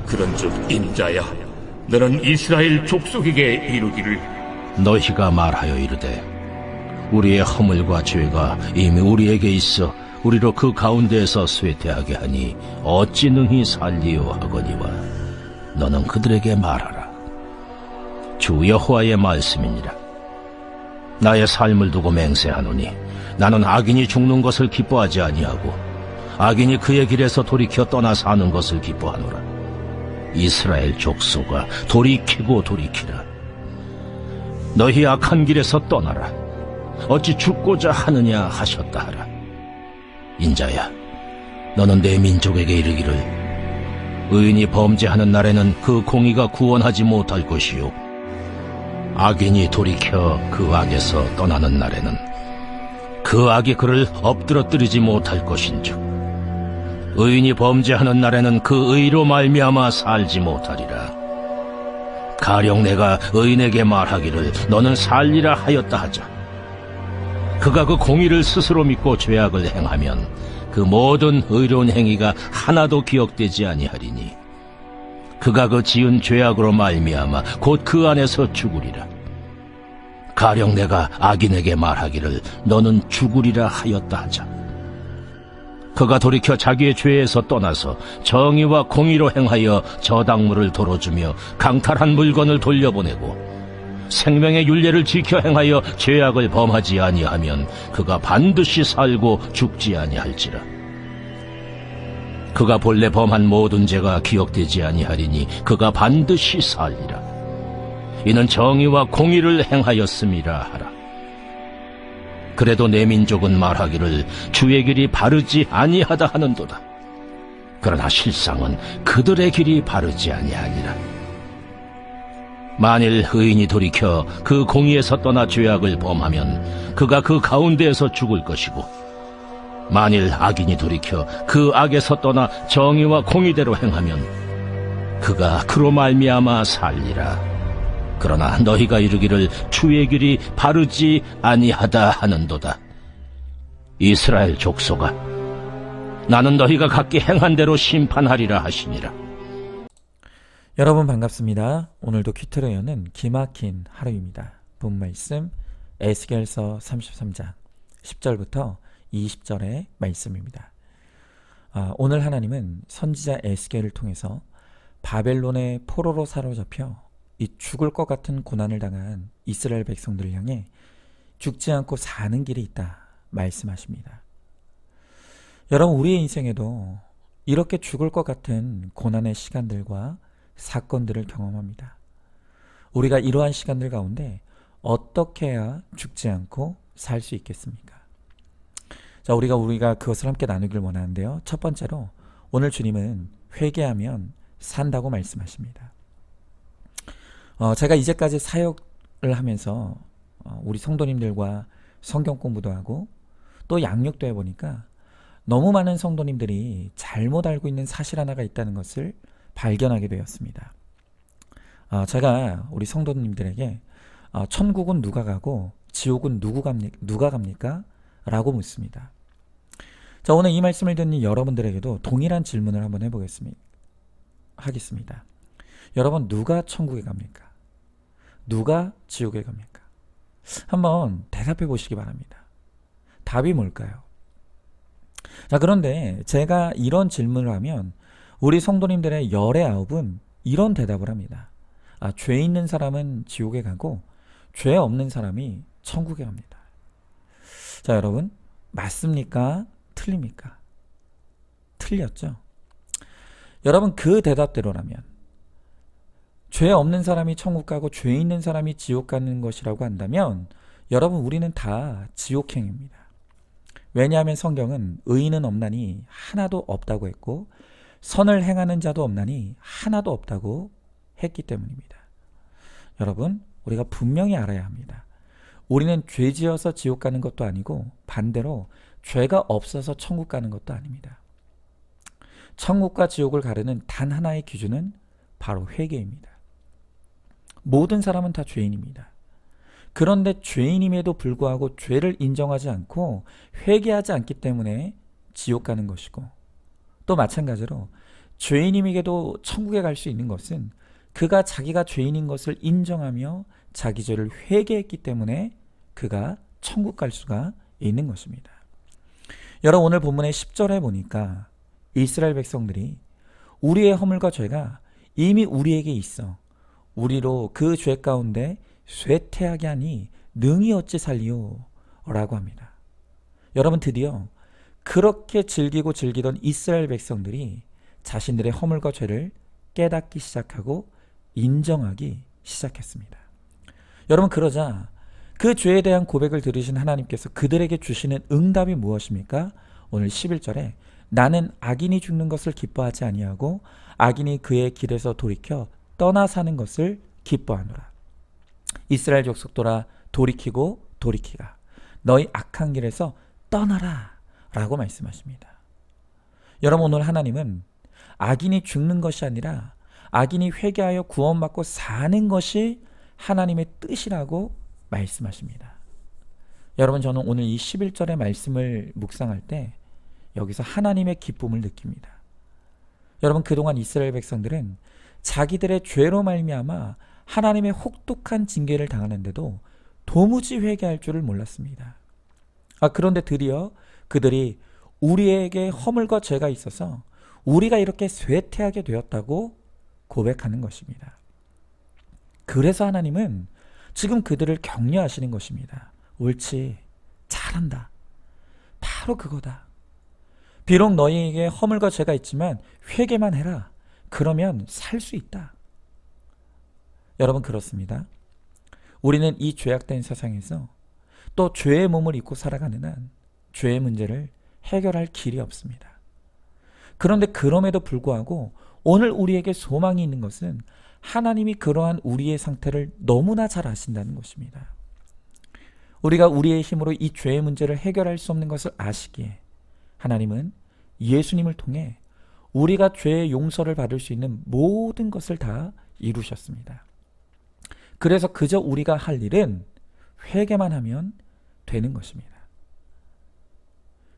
그런즉 인자야, 너는 이스라엘 족속에게 이르기를, 너희가 말하여 이르되 우리의 허물과 죄가 이미 우리에게 있어 우리로 그 가운데에서 쇠퇴하게 하니 어찌 능히 살리요 하거니와 너는 그들에게 말하라. 주 여호와의 말씀이니라. 나의 삶을 두고 맹세하노니 나는 악인이 죽는 것을 기뻐하지 아니하고 악인이 그의 길에서 돌이켜 떠나 사는 것을 기뻐하노라. 이스라엘 족속아, 돌이키고 돌이키라. 너희 악한 길에서 떠나라. 어찌 죽고자 하느냐 하셨다 하라. 인자야, 너는 내 민족에게 이르기를 의인이 범죄하는 날에는 그 공의가 구원하지 못할 것이요 악인이 돌이켜 그 악에서 떠나는 날에는 그 악이 그를 엎드러뜨리지 못할 것인즉 의인이 범죄하는 날에는 그 의로 말미암아 살지 못하리라. 가령 내가 의인에게 말하기를 너는 살리라 하였다 하자. 그가 그 공의를 스스로 믿고 죄악을 행하면 그 모든 의로운 행위가 하나도 기억되지 아니하리니 그가 그 지은 죄악으로 말미암아 곧 그 안에서 죽으리라. 가령 내가 악인에게 말하기를 너는 죽으리라 하였다 하자. 그가 돌이켜 자기의 죄에서 떠나서 정의와 공의로 행하여 저당물을 도로주며 강탈한 물건을 돌려보내고 생명의 율례를 지켜 행하여 죄악을 범하지 아니하면 그가 반드시 살고 죽지 아니할지라. 그가 본래 범한 모든 죄가 기억되지 아니하리니 그가 반드시 살리라. 이는 정의와 공의를 행하였음이라 하라. 그래도 내 민족은 말하기를 주의 길이 바르지 아니하다 하는도다. 그러나 실상은 그들의 길이 바르지 아니하니라. 만일 의인이 돌이켜 그 공의에서 떠나 죄악을 범하면 그가 그 가운데에서 죽을 것이고 만일 악인이 돌이켜 그 악에서 떠나 정의와 공의대로 행하면 그가 그로 말미암아 살리라. 그러나 너희가 이르기를 주의 길이 바르지 아니하다 하는도다. 이스라엘 족속아, 나는 너희가 각기 행한 대로 심판하리라 하시니라. 여러분 반갑습니다. 오늘도 큐트로 여는 기막힌 하루입니다. 본 말씀 에스겔서 33장 10절부터 20절의 말씀입니다. 오늘 하나님은 선지자 에스겔을 통해서 바벨론의 포로로 사로잡혀 이 죽을 것 같은 고난을 당한 이스라엘 백성들을 향해 죽지 않고 사는 길이 있다 말씀하십니다. 여러분, 우리의 인생에도 이렇게 죽을 것 같은 고난의 시간들과 사건들을 경험합니다. 우리가 이러한 시간들 가운데 어떻게 해야 죽지 않고 살 수 있겠습니까? 자, 우리가 그것을 함께 나누기를 원하는데요. 첫 번째로 오늘 주님은 회개하면 산다고 말씀하십니다. 제가 이제까지 사역을 하면서 우리 성도님들과 성경 공부도 하고 또 양육도 해보니까 너무 많은 성도님들이 잘못 알고 있는 사실 하나가 있다는 것을 발견하게 되었습니다. 제가 우리 성도님들에게 천국은 누가 가고 지옥은 누가 갑니까? 라고 묻습니다. 자, 오늘 이 말씀을 듣는 여러분들에게도 동일한 질문을 한번 하겠습니다. 여러분, 누가 천국에 갑니까? 누가 지옥에 갑니까? 한번 대답해 보시기 바랍니다. 답이 뭘까요? 자, 그런데 제가 이런 질문을 하면 우리 성도님들의 열의 9은 이런 대답을 합니다. 죄 있는 사람은 지옥에 가고 죄 없는 사람이 천국에 갑니다. 자, 여러분, 맞습니까? 틀립니까? 틀렸죠? 여러분, 그 대답대로라면 죄 없는 사람이 천국 가고 죄 있는 사람이 지옥 가는 것이라고 한다면 여러분, 우리는 다 지옥행입니다. 왜냐하면 성경은 의인은 없나니 하나도 없다고 했고 선을 행하는 자도 없나니 하나도 없다고 했기 때문입니다. 여러분, 우리가 분명히 알아야 합니다. 우리는 죄 지어서 지옥 가는 것도 아니고 반대로 죄가 없어서 천국 가는 것도 아닙니다. 천국과 지옥을 가르는 단 하나의 기준은 바로 회개입니다. 모든 사람은 다 죄인입니다. 그런데 죄인임에도 불구하고 죄를 인정하지 않고 회개하지 않기 때문에 지옥 가는 것이고 또 마찬가지로 죄인임에게도 천국에 갈 수 있는 것은 그가 자기가 죄인인 것을 인정하며 자기 죄를 회개했기 때문에 그가 천국 갈 수가 있는 것입니다. 여러분, 오늘 본문의 10절에 보니까 이스라엘 백성들이 우리의 허물과 죄가 이미 우리에게 있어 우리로 그 죄 가운데 쇠퇴하게 하니 능히 어찌 살리오 라고 합니다. 여러분, 드디어 그렇게 즐기던 이스라엘 백성들이 자신들의 허물과 죄를 깨닫기 시작하고 인정하기 시작했습니다. 여러분, 그러자 그 죄에 대한 고백을 들으신 하나님께서 그들에게 주시는 응답이 무엇입니까? 오늘 11절에 나는 악인이 죽는 것을 기뻐하지 아니하고 악인이 그의 길에서 돌이켜 떠나 사는 것을 기뻐하노라. 이스라엘 족속들아, 돌이키고 돌이키가 너희 악한 길에서 떠나라 라고 말씀하십니다. 여러분, 오늘 하나님은 악인이 죽는 것이 아니라 악인이 회개하여 구원받고 사는 것이 하나님의 뜻이라고 말씀하십니다. 여러분, 저는 오늘 이 11절의 말씀을 묵상할 때 여기서 하나님의 기쁨을 느낍니다. 여러분, 그동안 이스라엘 백성들은 자기들의 죄로 말미암아 하나님의 혹독한 징계를 당하는데도 도무지 회개할 줄을 몰랐습니다. 그런데 드디어 그들이 우리에게 허물과 죄가 있어서 우리가 이렇게 쇠퇴하게 되었다고 고백하는 것입니다. 그래서 하나님은 지금 그들을 격려하시는 것입니다. 옳지, 잘한다, 바로 그거다. 비록 너희에게 허물과 죄가 있지만 회개만 해라. 그러면 살 수 있다. 여러분, 그렇습니다. 우리는 이 죄악된 세상에서 또 죄의 몸을 입고 살아가는 한 죄의 문제를 해결할 길이 없습니다. 그런데 그럼에도 불구하고 오늘 우리에게 소망이 있는 것은 하나님이 그러한 우리의 상태를 너무나 잘 아신다는 것입니다. 우리가 우리의 힘으로 이 죄의 문제를 해결할 수 없는 것을 아시기에 하나님은 예수님을 통해 우리가 죄의 용서를 받을 수 있는 모든 것을 다 이루셨습니다. 그래서 그저 우리가 할 일은 회개만 하면 되는 것입니다.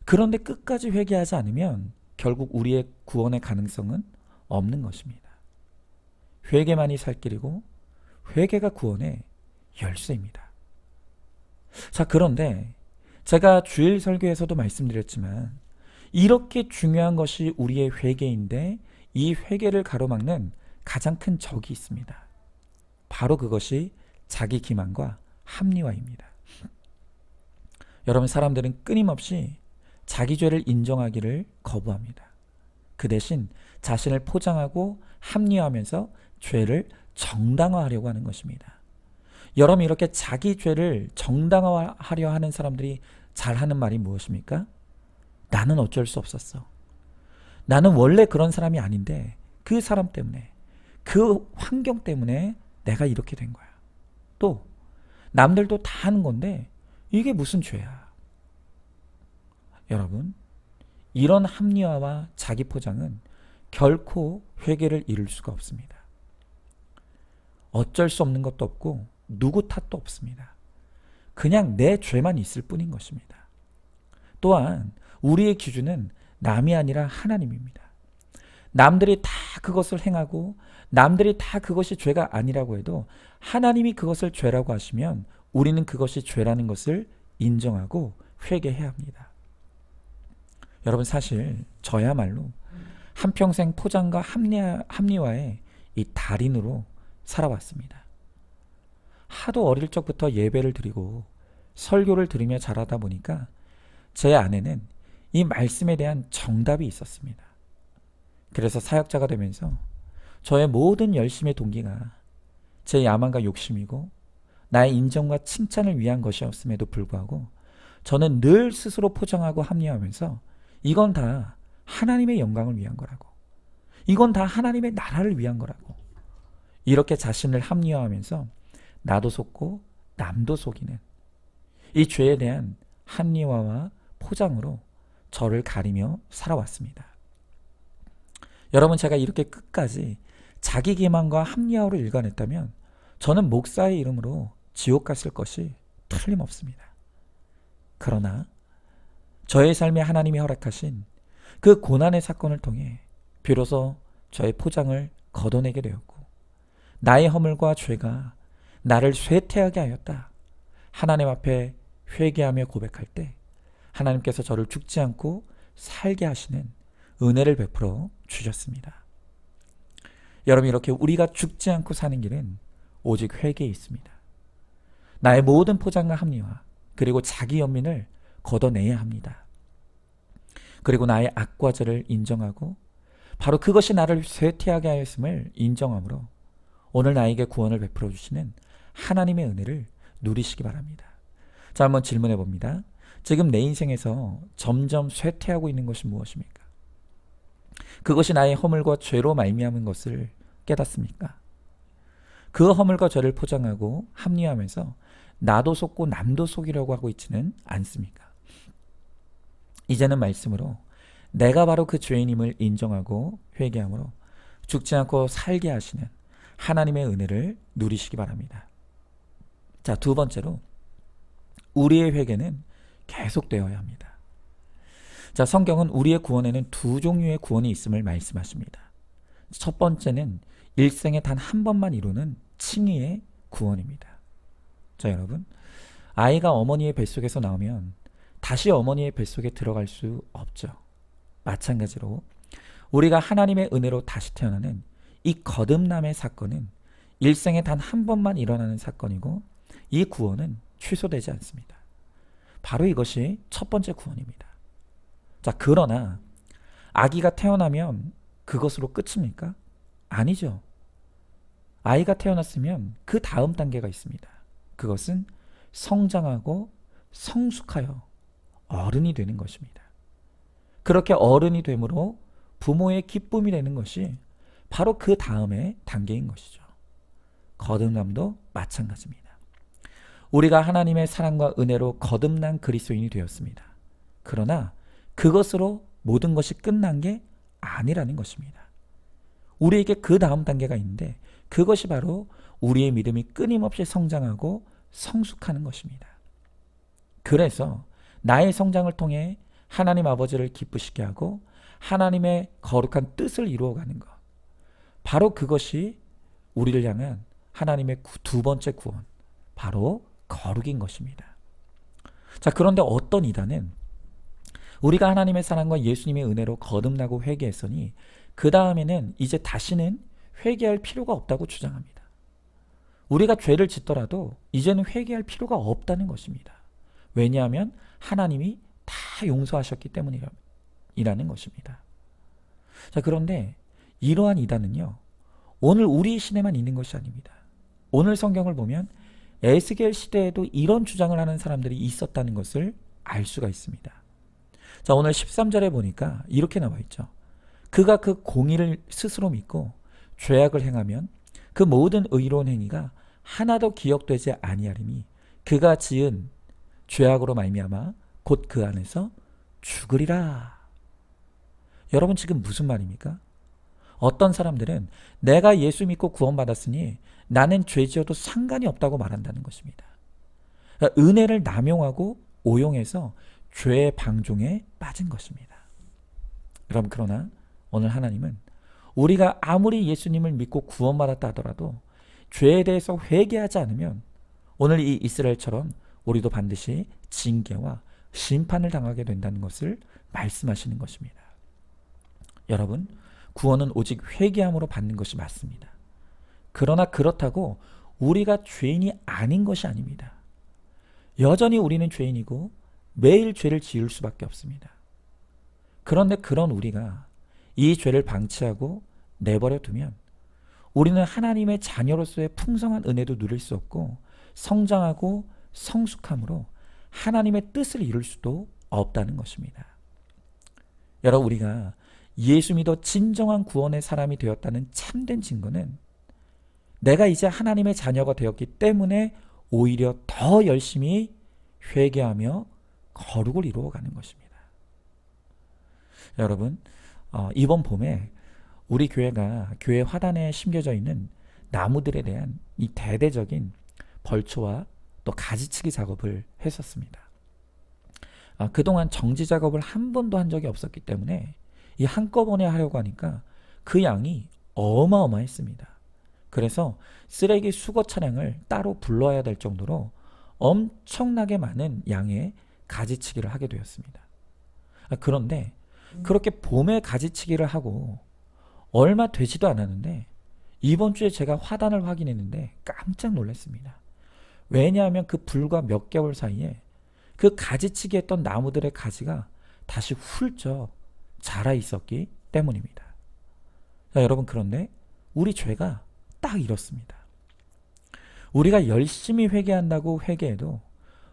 그런데 끝까지 회개하지 않으면 결국 우리의 구원의 가능성은 없는 것입니다. 회개만이 살 길이고 회개가 구원의 열쇠입니다. 자, 그런데 제가 주일 설교에서도 말씀드렸지만 이렇게 중요한 것이 우리의 회개인데 이 회개를 가로막는 가장 큰 적이 있습니다. 바로 그것이 자기 기만과 합리화입니다. 여러분, 사람들은 끊임없이 자기 죄를 인정하기를 거부합니다. 그 대신 자신을 포장하고 합리화하면서 죄를 정당화하려고 하는 것입니다. 여러분, 이렇게 자기 죄를 정당화하려 하는 사람들이 잘하는 말이 무엇입니까? 나는 어쩔 수 없었어. 나는 원래 그런 사람이 아닌데 그 사람 때문에, 그 환경 때문에 내가 이렇게 된 거야. 또 남들도 다 하는 건데 이게 무슨 죄야. 여러분, 이런 합리화와 자기 포장은 결코 회개를 이룰 수가 없습니다. 어쩔 수 없는 것도 없고 누구 탓도 없습니다. 그냥 내 죄만 있을 뿐인 것입니다. 또한 우리의 기준은 남이 아니라 하나님입니다. 남들이 다 그것을 행하고 남들이 다 그것이 죄가 아니라고 해도 하나님이 그것을 죄라고 하시면 우리는 그것이 죄라는 것을 인정하고 회개해야 합니다. 여러분, 사실 저야말로 한평생 포장과 합리화의 이 달인으로 살아왔습니다. 하도 어릴 적부터 예배를 드리고 설교를 들으며 자라다 보니까 제 안에는 이 말씀에 대한 정답이 있었습니다. 그래서 사역자가 되면서 저의 모든 열심의 동기가 제 야망과 욕심이고 나의 인정과 칭찬을 위한 것이었음에도 불구하고 저는 늘 스스로 포장하고 합리화하면서 이건 다 하나님의 영광을 위한 거라고, 이건 다 하나님의 나라를 위한 거라고, 이렇게 자신을 합리화하면서 나도 속고 남도 속이는 이 죄에 대한 합리화와 포장으로 저를 가리며 살아왔습니다. 여러분, 제가 이렇게 끝까지 자기 기만과 합리화로 일관했다면 저는 목사의 이름으로 지옥 갔을 것이 틀림없습니다. 그러나 저의 삶에 하나님이 허락하신 그 고난의 사건을 통해 비로소 저의 포장을 걷어내게 되었고 나의 허물과 죄가 나를 쇠퇴하게 하였다. 하나님 앞에 회개하며 고백할 때 하나님께서 저를 죽지 않고 살게 하시는 은혜를 베풀어 주셨습니다. 여러분, 이렇게 우리가 죽지 않고 사는 길은 오직 회개에 있습니다. 나의 모든 포장과 합리화 그리고 자기 연민을 걷어내야 합니다. 그리고 나의 악과 죄를 인정하고 바로 그것이 나를 쇠퇴하게 하였음을 인정함으로 오늘 나에게 구원을 베풀어 주시는 하나님의 은혜를 누리시기 바랍니다. 자, 한번 질문해 봅니다. 지금 내 인생에서 점점 쇠퇴하고 있는 것이 무엇입니까? 그것이 나의 허물과 죄로 말미암은 것을 깨닫습니까? 그 허물과 죄를 포장하고 합리화하면서 나도 속고 남도 속이려고 하고 있지는 않습니까? 이제는 말씀으로 내가 바로 그 죄인임을 인정하고 회개함으로 죽지 않고 살게 하시는 하나님의 은혜를 누리시기 바랍니다. 자, 두 번째로 우리의 회개는 계속되어야 합니다. 자, 성경은 우리의 구원에는 두 종류의 구원이 있음을 말씀하십니다. 첫 번째는 일생에 단 한 번만 이루는 칭의의 구원입니다. 자, 여러분, 아이가 어머니의 뱃속에서 나오면 다시 어머니의 뱃속에 들어갈 수 없죠. 마찬가지로 우리가 하나님의 은혜로 다시 태어나는 이 거듭남의 사건은 일생에 단 한 번만 일어나는 사건이고 이 구원은 취소되지 않습니다. 바로 이것이 첫 번째 구원입니다. 자, 그러나 아기가 태어나면 그것으로 끝입니까? 아니죠. 아이가 태어났으면 그 다음 단계가 있습니다. 그것은 성장하고 성숙하여 어른이 되는 것입니다. 그렇게 어른이 되므로 부모의 기쁨이 되는 것이 바로 그 다음의 단계인 것이죠. 거듭남도 마찬가지입니다. 우리가 하나님의 사랑과 은혜로 거듭난 그리스도인이 되었습니다. 그러나 그것으로 모든 것이 끝난 게 아니라는 것입니다. 우리에게 그 다음 단계가 있는데 그것이 바로 우리의 믿음이 끊임없이 성장하고 성숙하는 것입니다. 그래서 나의 성장을 통해 하나님 아버지를 기쁘시게 하고 하나님의 거룩한 뜻을 이루어가는 것, 바로 그것이 우리를 향한 하나님의 두 번째 구원, 바로 거룩인 것입니다. 자, 그런데 어떤 이단은 우리가 하나님의 사랑과 예수님의 은혜로 거듭나고 회개했으니 그 다음에는 이제 다시는 회개할 필요가 없다고 주장합니다. 우리가 죄를 짓더라도 이제는 회개할 필요가 없다는 것입니다. 왜냐하면 하나님이 다 용서하셨기 때문이라는 것입니다. 자, 그런데 이러한 이단은요, 오늘 우리 시대만 있는 것이 아닙니다. 오늘 성경을 보면 에스겔 시대에도 이런 주장을 하는 사람들이 있었다는 것을 알 수가 있습니다. 자, 오늘 13절에 보니까 이렇게 나와 있죠. 그가 그 공의를 스스로 믿고 죄악을 행하면 그 모든 의로운 행위가 하나도 기억되지 아니하리니 그가 지은 죄악으로 말미암아 곧 그 안에서 죽으리라. 여러분, 지금 무슨 말입니까? 어떤 사람들은 내가 예수 믿고 구원받았으니 나는 죄 지어도 상관이 없다고 말한다는 것입니다. 은혜를 남용하고 오용해서 죄의 방종에 빠진 것입니다. 여러분, 그러나 오늘 하나님은 우리가 아무리 예수님을 믿고 구원받았다 하더라도 죄에 대해서 회개하지 않으면 오늘 이 이스라엘처럼 우리도 반드시 징계와 심판을 당하게 된다는 것을 말씀하시는 것입니다. 여러분, 구원은 오직 회개함으로 받는 것이 맞습니다. 그러나 그렇다고 우리가 죄인이 아닌 것이 아닙니다. 여전히 우리는 죄인이고 매일 죄를 지을 수밖에 없습니다. 그런데 그런 우리가 이 죄를 방치하고 내버려 두면 우리는 하나님의 자녀로서의 풍성한 은혜도 누릴 수 없고 성장하고 성숙함으로 하나님의 뜻을 이룰 수도 없다는 것입니다. 여러분, 우리가 예수 믿어 진정한 구원의 사람이 되었다는 참된 증거는 내가 이제 하나님의 자녀가 되었기 때문에 오히려 더 열심히 회개하며 거룩을 이루어가는 것입니다. 여러분, 이번 봄에 우리 교회가 교회 화단에 심겨져 있는 나무들에 대한 이 대대적인 벌초와 또 가지치기 작업을 했었습니다. 그동안 정지 작업을 한 번도 한 적이 없었기 때문에 이 한꺼번에 하려고 하니까 그 양이 어마어마했습니다. 그래서 쓰레기 수거 차량을 따로 불러야 될 정도로 엄청나게 많은 양의 가지치기를 하게 되었습니다. 그런데 그렇게 봄에 가지치기를 하고 얼마 되지도 않았는데 이번 주에 제가 화단을 확인했는데 깜짝 놀랐습니다. 왜냐하면 그 불과 몇 개월 사이에 그 가지치기 했던 나무들의 가지가 다시 훌쩍 자라 있었기 때문입니다. 자, 여러분, 그런데 우리 죄가 딱 이렇습니다. 우리가 열심히 회개한다고 회개해도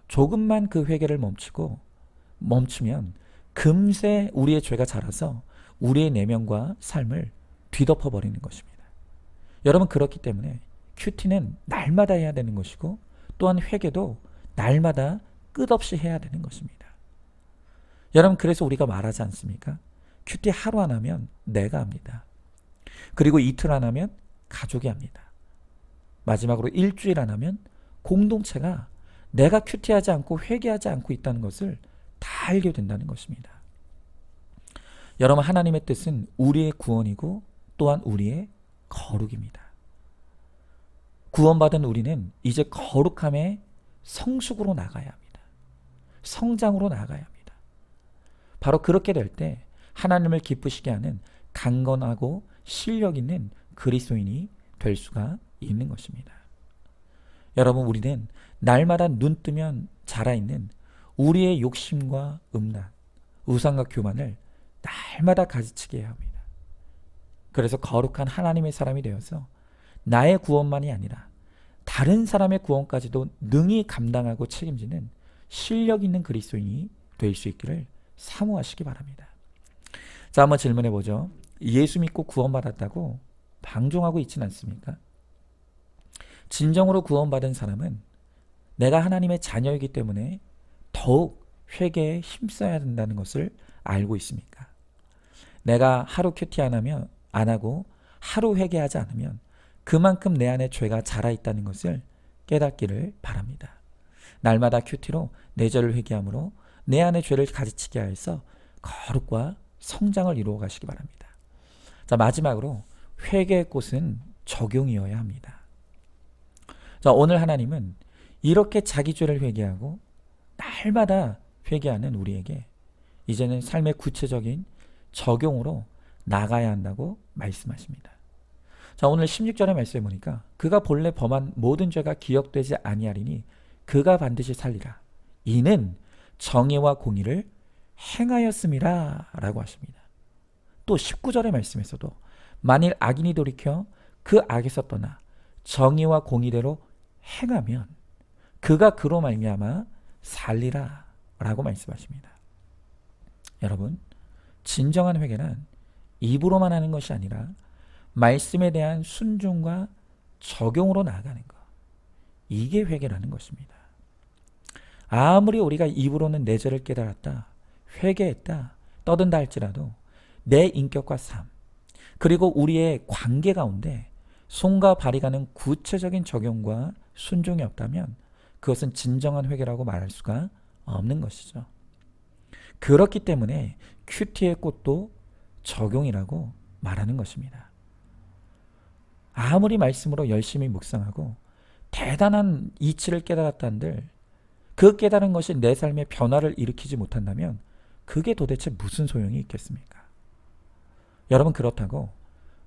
조금만 그 회개를 멈추면 금세 우리의 죄가 자라서 우리의 내면과 삶을 뒤덮어버리는 것입니다. 여러분, 그렇기 때문에 큐티는 날마다 해야 되는 것이고 또한 회개도 날마다 끝없이 해야 되는 것입니다. 여러분, 그래서 우리가 말하지 않습니까? 큐티 하루 안 하면 내가 합니다. 그리고 이틀 안 하면 가족이 합니다. 마지막으로 일주일 안 하면 공동체가 내가 큐티하지 않고 회개하지 않고 있다는 것을 다 알게 된다는 것입니다. 여러분, 하나님의 뜻은 우리의 구원이고 또한 우리의 거룩입니다. 구원받은 우리는 이제 거룩함의 성숙으로 나가야 합니다. 성장으로 나가야 합니다. 바로 그렇게 될 때 하나님을 기쁘시게 하는 강건하고 실력 있는 그리스도인이 될 수가 있는 것입니다. 여러분, 우리는 날마다 눈 뜨면 자라있는 우리의 욕심과 음란, 우상과 교만을 날마다 가지치게 해야 합니다. 그래서 거룩한 하나님의 사람이 되어서 나의 구원만이 아니라 다른 사람의 구원까지도 능히 감당하고 책임지는 실력 있는 그리스도인이 될 수 있기를 사모하시기 바랍니다. 자, 한번 질문해 보죠. 예수 믿고 구원받았다고 방종하고 있지는 않습니까? 진정으로 구원받은 사람은 내가 하나님의 자녀이기 때문에 더욱 회개에 힘써야 된다는 것을 알고 있습니까? 내가 하루 큐티 안 하고 하루 회개하지 않으면 그만큼 내 안에 죄가 자라있다는 것을 깨닫기를 바랍니다. 날마다 큐티로 내 죄를 회개함으로 내 안에 죄를 가지치게 하여서 거룩과 성장을 이루어 가시기 바랍니다. 자, 마지막으로 회개의 꽃은 적용이어야 합니다. 자, 오늘 하나님은 이렇게 자기 죄를 회개하고 날마다 회개하는 우리에게 이제는 삶의 구체적인 적용으로 나가야 한다고 말씀하십니다. 자, 오늘 16절의 말씀에 보니까 그가 본래 범한 모든 죄가 기억되지 아니하리니 그가 반드시 살리라. 이는 정의와 공의를 행하였음이라 라고 하십니다. 또 19절의 말씀에서도 만일 악인이 돌이켜 그 악에서 떠나 정의와 공의대로 행하면 그가 그로 말미암아 살리라 라고 말씀하십니다. 여러분, 진정한 회개는 입으로만 하는 것이 아니라 말씀에 대한 순종과 적용으로 나아가는 것, 이게 회개라는 것입니다. 아무리 우리가 입으로는 내 죄를 깨달았다, 회개했다, 떠든다 할지라도 내 인격과 삶, 그리고 우리의 관계 가운데 손과 발이 가는 구체적인 적용과 순종이 없다면 그것은 진정한 회개라고 말할 수가 없는 것이죠. 그렇기 때문에 큐티의 꽃도 적용이라고 말하는 것입니다. 아무리 말씀으로 열심히 묵상하고 대단한 이치를 깨달았다 한들 그 깨달은 것이 내 삶의 변화를 일으키지 못한다면 그게 도대체 무슨 소용이 있겠습니까? 여러분, 그렇다고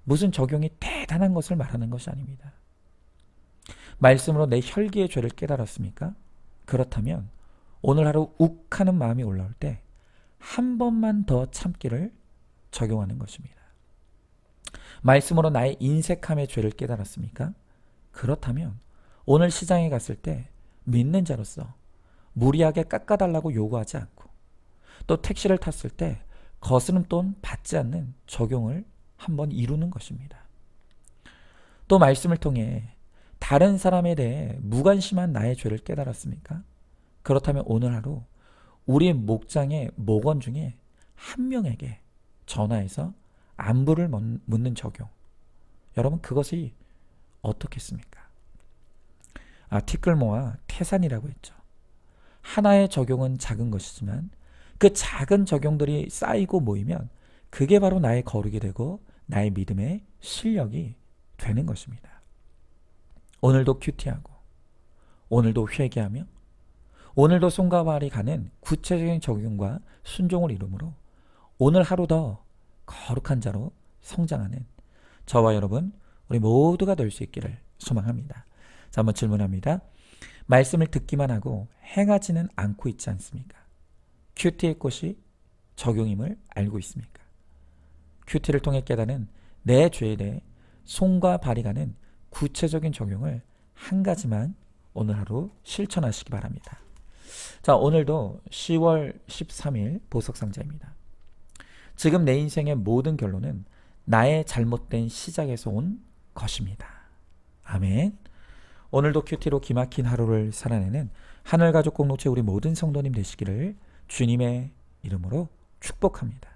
무슨 적용이 대단한 것을 말하는 것이 아닙니다. 말씀으로 내 혈기의 죄를 깨달았습니까? 그렇다면 오늘 하루 욱하는 마음이 올라올 때 한 번만 더 참기를 적용하는 것입니다. 말씀으로 나의 인색함의 죄를 깨달았습니까? 그렇다면 오늘 시장에 갔을 때 믿는 자로서 무리하게 깎아달라고 요구하지 않고 또 택시를 탔을 때 거스름 돈 받지 않는 적용을 한번 이루는 것입니다. 또 말씀을 통해 다른 사람에 대해 무관심한 나의 죄를 깨달았습니까? 그렇다면 오늘 하루 우리 목장의 목원 중에 한 명에게 전화해서 안부를 묻는 적용. 여러분, 그것이 어떻겠습니까? 티끌모아 태산이라고 했죠. 하나의 적용은 작은 것이지만 그 작은 적용들이 쌓이고 모이면 그게 바로 나의 거룩이 되고 나의 믿음의 실력이 되는 것입니다. 오늘도 큐티하고, 오늘도 회개하며, 오늘도 손과 발이 가는 구체적인 적용과 순종을 이루므로 오늘 하루 더 거룩한 자로 성장하는 저와 여러분, 우리 모두가 될 수 있기를 소망합니다. 자, 한번 질문합니다. 말씀을 듣기만 하고 행하지는 않고 있지 않습니까? 큐티의 꽃이 적용임을 알고 있습니까? 큐티를 통해 깨닫는 내 죄에 대해 손과 발이 가는 구체적인 적용을 한 가지만 오늘 하루 실천하시기 바랍니다. 자, 오늘도 10월 13일 보석상자입니다. 지금 내 인생의 모든 결론은 나의 잘못된 시작에서 온 것입니다. 아멘. 오늘도 큐티로 기막힌 하루를 살아내는 하늘가족 공동체 우리 모든 성도님 되시기를 주님의 이름으로 축복합니다.